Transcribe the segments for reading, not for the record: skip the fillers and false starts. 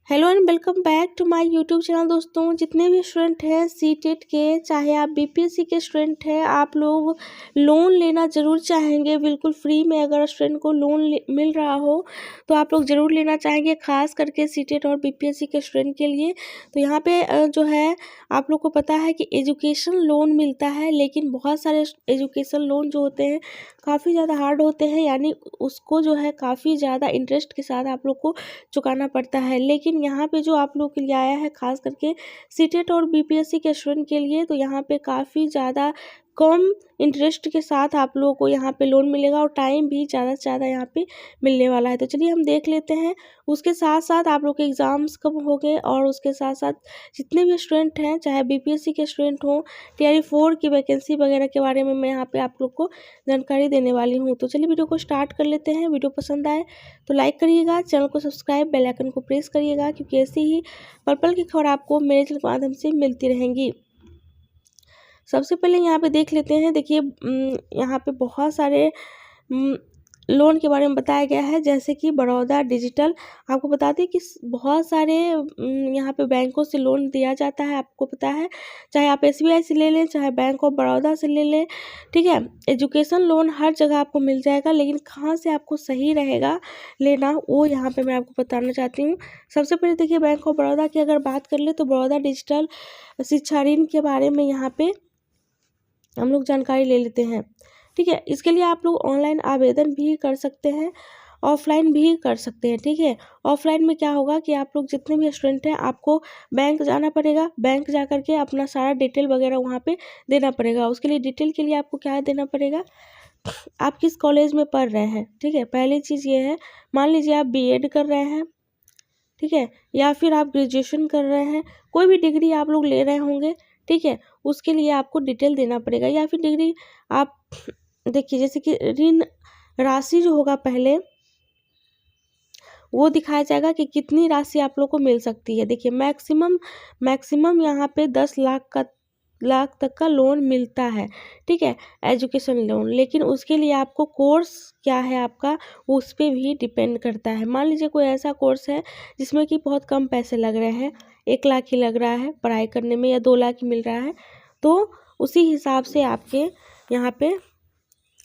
Hello and welcome back to my YouTube channel. दोस्तों, जितने भी स्टूडेंट हैं सीटेट के, चाहे आप बीपीएससी के स्टूडेंट हैं, आप लोग लोन लेना ज़रूर चाहेंगे बिल्कुल फ्री में। अगर स्टूडेंट को लोन मिल रहा हो तो आप लोग ज़रूर लेना चाहेंगे, खास करके सीटेट और बीपीएससी के स्टूडेंट के लिए। तो यहाँ पे जो है आप लोग को पता है कि एजुकेशन लोन मिलता है, लेकिन बहुत सारे एजुकेशन लोन जो होते हैं काफ़ी ज़्यादा हार्ड होते हैं, यानी उसको जो है काफ़ी ज़्यादा इंटरेस्ट के साथ आप लोग को चुकाना पड़ता है। लेकिन यहाँ पे जो आप लोग के लिए आया है खास करके सीटेट और बीपीएससी के स्टूडेंट के लिए, तो यहाँ पे काफ़ी ज़्यादा कम इंटरेस्ट के साथ आप लोगों को यहाँ पे लोन मिलेगा और टाइम भी ज़्यादा से ज़्यादा यहाँ पे मिलने वाला है। तो चलिए हम देख लेते हैं। उसके साथ साथ आप लोग के एग्ज़ाम्स कब होंगे और उसके साथ साथ जितने भी स्टूडेंट हैं, चाहे बीपीएससी के स्टूडेंट हों, टीआरई 4 की वैकेंसी वगैरह के बारे में मैं यहाँ पे आप लोग को जानकारी देने वाली हूँ। तो चलिए वीडियो को स्टार्ट कर लेते हैं। वीडियो पसंद आए तो लाइक करिएगा, चैनल को सब्सक्राइब, बेल आइकन को प्रेस करिएगा, क्योंकि ऐसी ही पल पल की खबर आपको मेरे चैनल के माध्यम से मिलती रहेंगी। सबसे पहले यहाँ पे देख लेते हैं। देखिए यहाँ पे बहुत सारे लोन के बारे में बताया गया है, जैसे कि बड़ौदा डिजिटल। आपको बता दें कि बहुत सारे यहाँ पे बैंकों से लोन दिया जाता है, आपको पता है। चाहे आप एसबीआई से ले लें, चाहे बैंक ऑफ बड़ौदा से ले लें, ठीक है। एजुकेशन लोन हर जगह आपको मिल जाएगा, लेकिन कहाँ से आपको सही रहेगा लेना, वो यहाँ पे मैं आपको बताना चाहती हूँ। सबसे पहले देखिए बैंक ऑफ बड़ौदा की अगर बात कर ले तो बड़ौदा डिजिटल शिक्षा ऋण के बारे में यहाँ पे हम लोग जानकारी ले लेते हैं, ठीक है। इसके लिए आप लोग ऑनलाइन आवेदन भी कर सकते हैं, ऑफलाइन भी कर सकते हैं, ठीक है। ऑफलाइन में क्या होगा कि आप लोग जितने भी स्टूडेंट हैं, आपको बैंक जाना पड़ेगा। बैंक जा करके अपना सारा डिटेल वगैरह वहाँ पे देना पड़ेगा। उसके लिए डिटेल के लिए आपको क्या देना पड़ेगा, आप किस कॉलेज में पढ़ रहे हैं, ठीक है। पहली चीज़ ये है, मान लीजिए आप बीएड कर रहे हैं, ठीक है, या फिर आप ग्रेजुएशन कर रहे हैं, कोई भी डिग्री आप लोग ले रहे होंगे, ठीक है। उसके लिए आपको डिटेल देना पड़ेगा। या फिर डिग्री आप देखिए, जैसे कि ऋण राशि जो होगा पहले वो दिखाया जाएगा कि कितनी राशि आप लोग को मिल सकती है। देखिए मैक्सिमम यहाँ पे 10 लाख तक का लोन मिलता है, ठीक है, एजुकेशन लोन। लेकिन उसके लिए आपको कोर्स क्या है आपका, उस पर भी डिपेंड करता है। मान लीजिए कोई ऐसा कोर्स है जिसमें कि बहुत कम पैसे लग रहे हैं, 1 लाख ही लग रहा है पढ़ाई करने में, या 2 लाख ही मिल रहा है, तो उसी हिसाब से आपके यहाँ पे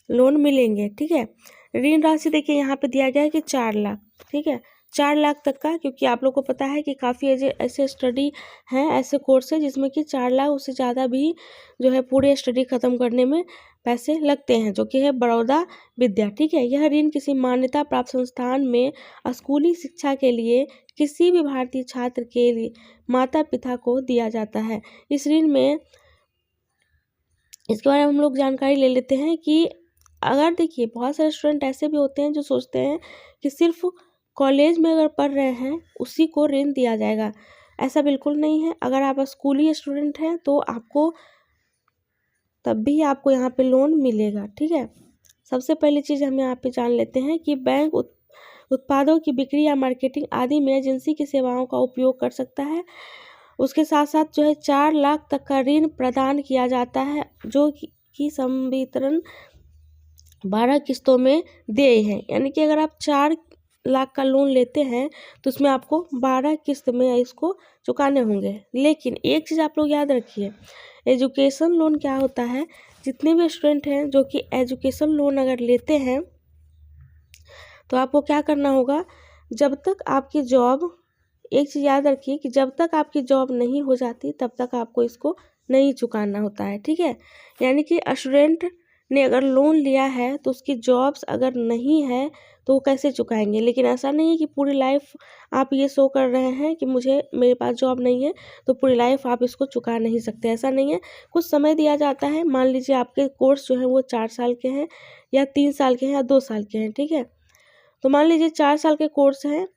लोन मिलेंगे, ठीक है। ऋण राशि देखिए यहाँ पे दिया गया है कि 4 लाख, ठीक है, 4 लाख तक का, क्योंकि आप लोग को पता है कि काफ़ी ऐसे स्टडी हैं, ऐसे कोर्स है जिसमें कि 4 लाख उससे ज़्यादा भी जो है पूरे स्टडी ख़त्म करने में पैसे लगते हैं, जो कि है बड़ौदा विद्या, ठीक है। यह ऋण किसी मान्यता प्राप्त संस्थान में स्कूली शिक्षा के लिए किसी भी भारतीय छात्र के लिए माता पिता को दिया जाता है। इस ऋण में इसके बारे में हम लोग जानकारी ले लेते हैं कि अगर देखिए बहुत सारे स्टूडेंट ऐसे भी होते हैं जो सोचते हैं कि सिर्फ कॉलेज में अगर पढ़ रहे हैं उसी को ऋण दिया जाएगा। ऐसा बिल्कुल नहीं है। अगर आप स्कूली स्टूडेंट हैं तो आपको तब भी आपको यहाँ पे लोन मिलेगा, ठीक है। सबसे पहली चीज़ हम यहाँ पे जान लेते हैं कि बैंक उत्पादों की बिक्री या मार्केटिंग आदि में एजेंसी की सेवाओं का उपयोग कर सकता है। उसके साथ साथ जो है 4 लाख तक का ऋण प्रदान किया जाता है, जो कि संवितरण 12 किस्तों में देय हैं। यानी कि अगर आप 4 लाख का लोन लेते हैं तो उसमें आपको 12 किस्त में इसको चुकाने होंगे। लेकिन एक चीज़ आप लोग याद रखिए, एजुकेशन लोन क्या होता है, जितने भी स्टूडेंट हैं जो कि एजुकेशन लोन अगर लेते हैं तो आपको क्या करना होगा, जब तक आपकी जॉब, एक चीज़ याद रखिए कि जब तक आपकी जॉब नहीं हो जाती तब तक आपको इसको नहीं चुकाना होता है, ठीक है। यानी कि स्टूडेंट ने अगर लोन लिया है तो उसकी जॉब्स अगर नहीं है तो वो कैसे चुकाएंगे। लेकिन ऐसा नहीं है कि पूरी लाइफ आप ये शो कर रहे हैं कि मेरे पास जॉब नहीं है तो पूरी लाइफ आप इसको चुका नहीं सकते, ऐसा नहीं है। कुछ समय दिया जाता है। मान लीजिए आपके कोर्स जो है वो 4 साल के हैं, या 3 साल के हैं, या 2 साल के हैं, ठीक है। तो मान लीजिए 4 साल के कोर्स हैं,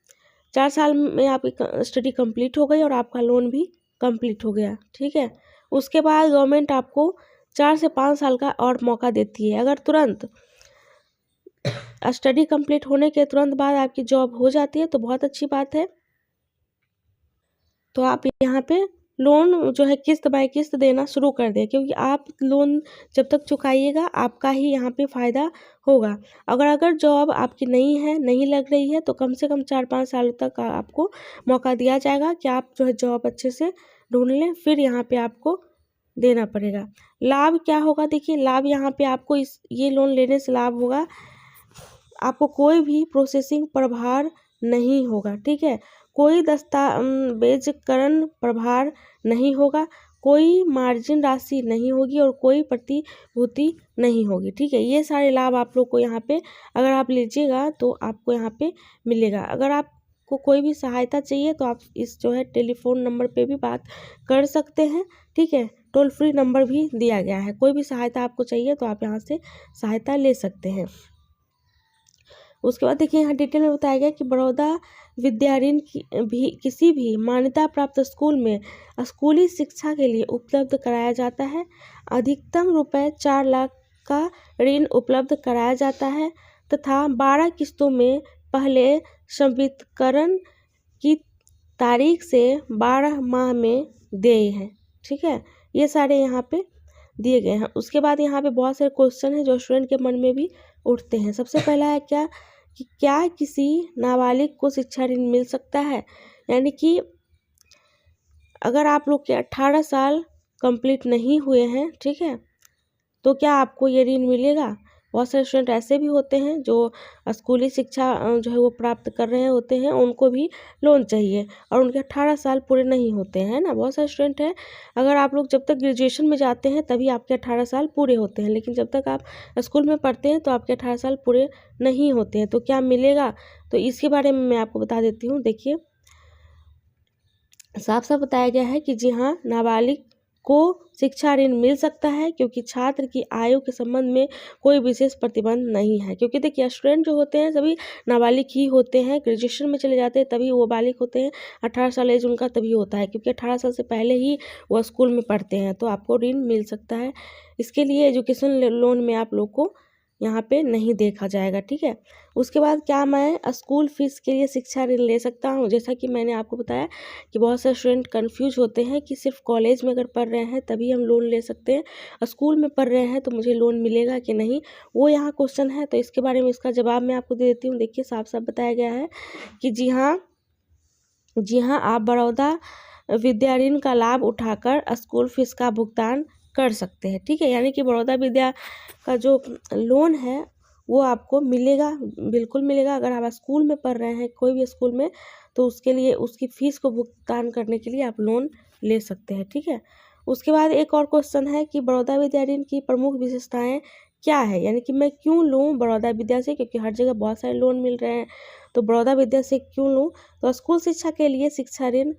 4 साल में आपकी स्टडी कंप्लीट हो गई और आपका लोन भी कंप्लीट हो गया, ठीक है। उसके बाद गवर्नमेंट आपको 4 से 5 साल का और मौका देती है। अगर तुरंत स्टडी कंप्लीट होने के तुरंत बाद आपकी जॉब हो जाती है तो बहुत अच्छी बात है, तो आप यहाँ पे लोन जो है किस्त बाय किस्त देना शुरू कर दें, क्योंकि आप लोन जब तक चुकाइएगा आपका ही यहाँ पे फ़ायदा होगा। अगर जॉब आपकी नहीं लग रही है तो कम से कम 4-5 सालों तक आपको मौका दिया जाएगा कि आप जो है जॉब अच्छे से ढूंढ लें, फिर यहाँ पे आपको देना पड़ेगा। लाभ क्या होगा, देखिए लाभ यहाँ पे आपको ये लोन लेने से लाभ होगा, आपको कोई भी प्रोसेसिंग प्रभार नहीं होगा, ठीक है। कोई दस्तावेजकरण प्रभार नहीं होगा, कोई मार्जिन राशि नहीं होगी और कोई प्रतिभूति नहीं होगी, ठीक है। ये सारे लाभ आप लोग को यहाँ पे अगर आप लीजिएगा तो आपको यहाँ पे मिलेगा। अगर आपको कोई भी सहायता चाहिए तो आप इस जो है टेलीफोन नंबर पे भी बात कर सकते हैं, ठीक है। टोल फ्री नंबर भी दिया गया है, कोई भी सहायता आपको चाहिए तो आप यहाँ से सहायता ले सकते हैं। उसके बाद देखिए यहाँ डिटेल में बताया गया कि बड़ौदा विद्या ऋण किसी भी मान्यता प्राप्त स्कूल में स्कूली शिक्षा के लिए उपलब्ध कराया जाता है। अधिकतम रुपए 4 लाख का ऋण उपलब्ध कराया जाता है तथा 12 किस्तों में पहले संवितरण की तारीख से 12 माह में देय है, ठीक है। ये सारे यहाँ पे दिए गए हैं। उसके बाद यहाँ पे बहुत सारे क्वेश्चन हैं जो स्टूडेंट के मन में भी उठते हैं। सबसे पहला है क्या किसी नाबालिग को शिक्षा ऋण मिल सकता है, यानी कि अगर आप लोग के 18 साल कंप्लीट नहीं हुए हैं, ठीक है, तो क्या आपको ये ऋण मिलेगा। बहुत सारे स्टूडेंट ऐसे भी होते हैं जो स्कूली शिक्षा जो है वो प्राप्त कर रहे होते हैं, उनको भी लोन चाहिए और उनके 18 साल पूरे नहीं होते हैं ना। बहुत सारे स्टूडेंट हैं, अगर आप लोग जब तक ग्रेजुएशन में जाते हैं तभी आपके 18 साल पूरे होते हैं, लेकिन जब तक आप स्कूल में पढ़ते हैं तो आपके 18 साल पूरे नहीं होते हैं। तो क्या मिलेगा, तो इसके बारे में मैं आपको बता देती हूँ। देखिए साफ साफ बताया गया है कि जी हाँ, नाबालिग को शिक्षा ऋण मिल सकता है, क्योंकि छात्र की आयु के संबंध में कोई विशेष प्रतिबंध नहीं है। क्योंकि देखिए स्टूडेंट जो होते हैं सभी नाबालिग ही होते हैं, ग्रेजुएशन में चले जाते हैं तभी वो बालिग होते हैं, 18 साल एज उनका तभी होता है, क्योंकि 18 साल से पहले ही वो स्कूल में पढ़ते हैं। तो आपको ऋण मिल सकता है। इसके लिए एजुकेशन लोन में आप लोग को यहाँ पे नहीं देखा जाएगा, ठीक है। उसके बाद क्या मैं स्कूल फीस के लिए शिक्षा ऋण ले सकता हूँ। जैसा कि मैंने आपको बताया कि बहुत सारे स्टूडेंट कंफ्यूज होते हैं कि सिर्फ कॉलेज में अगर पढ़ रहे हैं तभी हम लोन ले सकते हैं, स्कूल में पढ़ रहे हैं तो मुझे लोन मिलेगा कि नहीं, वो यहाँ क्वेश्चन है। तो इसके बारे में इसका जवाब मैं आपको दे देती हूँ। देखिए साफ साफ बताया गया है कि जी हाँ आप बड़ौदा विद्या ऋण का लाभ उठाकर स्कूल फीस का भुगतान कर सकते हैं, ठीक है। यानी कि बड़ौदा विद्या का जो लोन है वो आपको मिलेगा, बिल्कुल मिलेगा। अगर आप स्कूल में पढ़ रहे हैं कोई भी स्कूल में, तो उसके लिए उसकी फ़ीस को भुगतान करने के लिए आप लोन ले सकते हैं, ठीक है। उसके बाद एक और क्वेश्चन है कि बड़ौदा विद्या ऋण की प्रमुख विशेषताएं क्या है, यानी कि मैं क्यों लूँ बड़ौदा विद्या से, क्योंकि हर जगह बहुत सारे लोन मिल रहे हैं, तो बड़ौदा विद्या से क्यों लूँ। तो स्कूल शिक्षा के लिए शिक्षा ऋण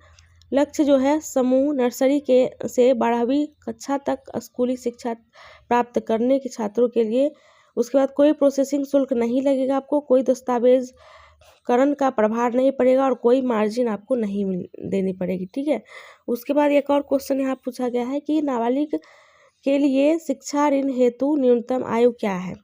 लक्ष्य जो है समूह नर्सरी से 12वीं कक्षा तक स्कूली शिक्षा प्राप्त करने के छात्रों के लिए। उसके बाद कोई प्रोसेसिंग शुल्क नहीं लगेगा आपको, कोई दस्तावेजकरण का प्रभार नहीं पड़ेगा और कोई मार्जिन आपको नहीं देनी पड़ेगी, ठीक है। उसके बाद एक और क्वेश्चन यहाँ पूछा गया है कि नाबालिग के लिए शिक्षा ऋण हेतु न्यूनतम आयु क्या है,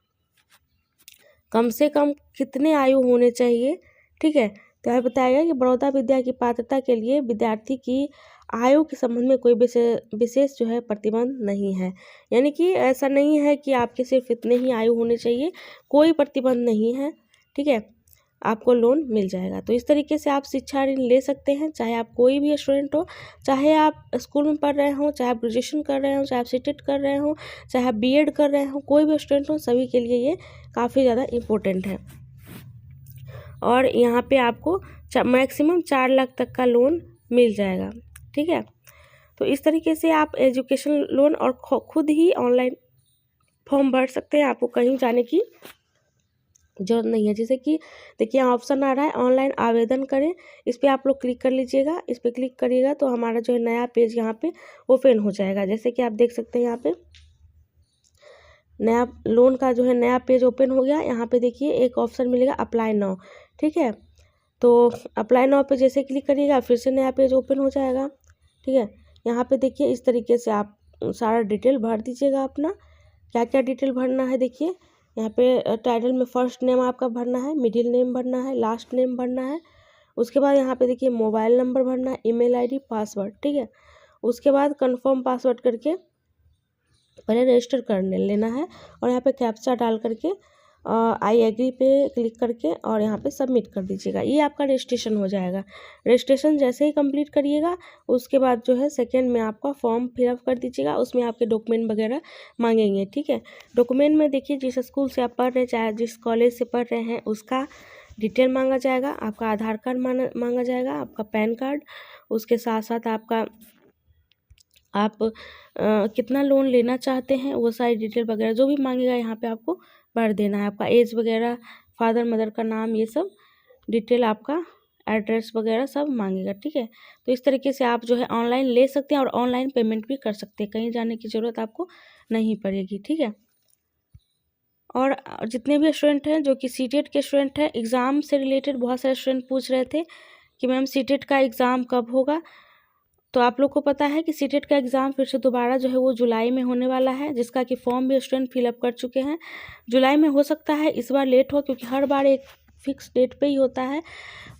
कम से कम कितने आयु होने चाहिए, ठीक है। तो यह बताया गया कि बड़ौदा विद्या की पात्रता के लिए विद्यार्थी की आयु के संबंध में कोई विशेष जो है प्रतिबंध नहीं है, यानी कि ऐसा नहीं है कि आपके सिर्फ इतने ही आयु होने चाहिए, कोई प्रतिबंध नहीं है, ठीक है, आपको लोन मिल जाएगा। तो इस तरीके से आप शिक्षा ऋण ले सकते हैं, चाहे आप कोई भी स्टूडेंट हो, चाहे आप स्कूल में पढ़ रहे हो, चाहे आप ग्रेजुएशन कर रहे हो, चाहे आप सीटेट कर रहे हो, चाहे आप बीएड कर रहे हो, कोई भी स्टूडेंट हो, सभी के लिए ये काफ़ी ज़्यादा इम्पोर्टेंट है। और यहाँ पे आपको मैक्सिमम 4 लाख तक का लोन मिल जाएगा, ठीक है। तो इस तरीके से आप एजुकेशन लोन और खुद ही ऑनलाइन फॉर्म भर सकते हैं, आपको कहीं जाने की जरूरत नहीं है। जैसे कि देखिए यहाँ ऑप्शन आ रहा है ऑनलाइन आवेदन करें, इस पर आप लोग क्लिक कर लीजिएगा। इस पर क्लिक करिएगा तो हमारा जो है नया पेज यहाँ पे ओपन हो जाएगा। जैसे कि आप देख सकते हैं यहाँ पे नया लोन का जो है नया पेज ओपन हो गया। यहाँ पे देखिए एक ऑप्शन मिलेगा अप्लाई नाउ, ठीक है। तो अप्लाई नाउ पे जैसे क्लिक करिएगा फिर से नया पेज ओपन हो जाएगा, ठीक है। यहाँ पे देखिए इस तरीके से आप सारा डिटेल भर दीजिएगा अपना, क्या क्या डिटेल भरना है। देखिए यहाँ पे टाइटल में फर्स्ट नेम आपका भरना है, मिडिल नेम भरना है, लास्ट नेम भरना है। उसके बाद यहाँ पे देखिए मोबाइल नंबर भरना है, ईमेल आईडी, पासवर्ड, ठीक है। उसके बाद कंफर्म पासवर्ड करके पहले रजिस्टर कर लेना है और यहाँ पे कैप्चा डाल करके आई एग्री पे क्लिक करके और यहाँ पे सबमिट कर दीजिएगा। ये आपका रजिस्ट्रेशन हो जाएगा। रजिस्ट्रेशन जैसे ही कंप्लीट करिएगा उसके बाद जो है सेकेंड में आपका फॉर्म फिलअप कर दीजिएगा। उसमें आपके डॉक्यूमेंट वगैरह मांगेंगे, ठीक है। डॉक्यूमेंट में देखिए जिस स्कूल से आप पढ़ रहे हैं चाहे जिस कॉलेज से पढ़ रहे हैं उसका डिटेल मांगा जाएगा, आपका आधार कार्ड मांगा जाएगा, आपका पैन कार्ड, उसके साथ साथ आपका आप कितना लोन लेना चाहते हैं वो सारी डिटेल वगैरह जो भी मांगेगा यहाँ पे आपको भर देना है। आपका एज वगैरह, फादर मदर का नाम, ये सब डिटेल, आपका एड्रेस वगैरह सब मांगेगा, ठीक है। तो इस तरीके से आप जो है ऑनलाइन ले सकते हैं और ऑनलाइन पेमेंट भी कर सकते हैं, कहीं जाने की ज़रूरत आपको नहीं पड़ेगी, ठीक है। और जितने भी स्टूडेंट हैं जो कि सीटेट के स्टूडेंट हैं, एग्ज़ाम से रिलेटेड बहुत सारे स्टूडेंट पूछ रहे थे कि मैम सीटेट का एग्ज़ाम कब होगा। तो आप लोग को पता है कि सीटेट का एग्ज़ाम फिर से दोबारा जो है वो जुलाई में होने वाला है, जिसका कि फॉर्म भी स्टूडेंट फिलअप कर चुके हैं। जुलाई में हो सकता है इस बार लेट हो, क्योंकि हर बार एक फ़िक्स डेट पे ही होता है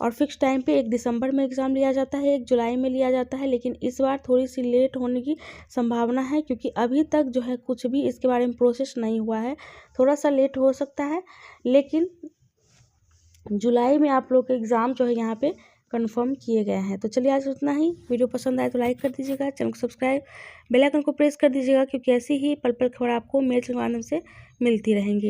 और फिक्स टाइम पे 1 दिसंबर में एग्ज़ाम लिया जाता है, 1 जुलाई में लिया जाता है। लेकिन इस बार थोड़ी सी लेट होने की संभावना है, क्योंकि अभी तक जो है कुछ भी इसके बारे में प्रोसेस नहीं हुआ है। थोड़ा सा लेट हो सकता है, लेकिन जुलाई में आप लोग के एग्ज़ाम जो है यहाँ पे कंफर्म किए गए हैं। तो चलिए आज उतना ही। वीडियो पसंद आए तो लाइक कर दीजिएगा, चैनल को सब्सक्राइब, बेल आइकन को प्रेस कर दीजिएगा, क्योंकि ऐसी ही पल पल खबर आपको मेल के माध्यम से मिलती रहेंगी।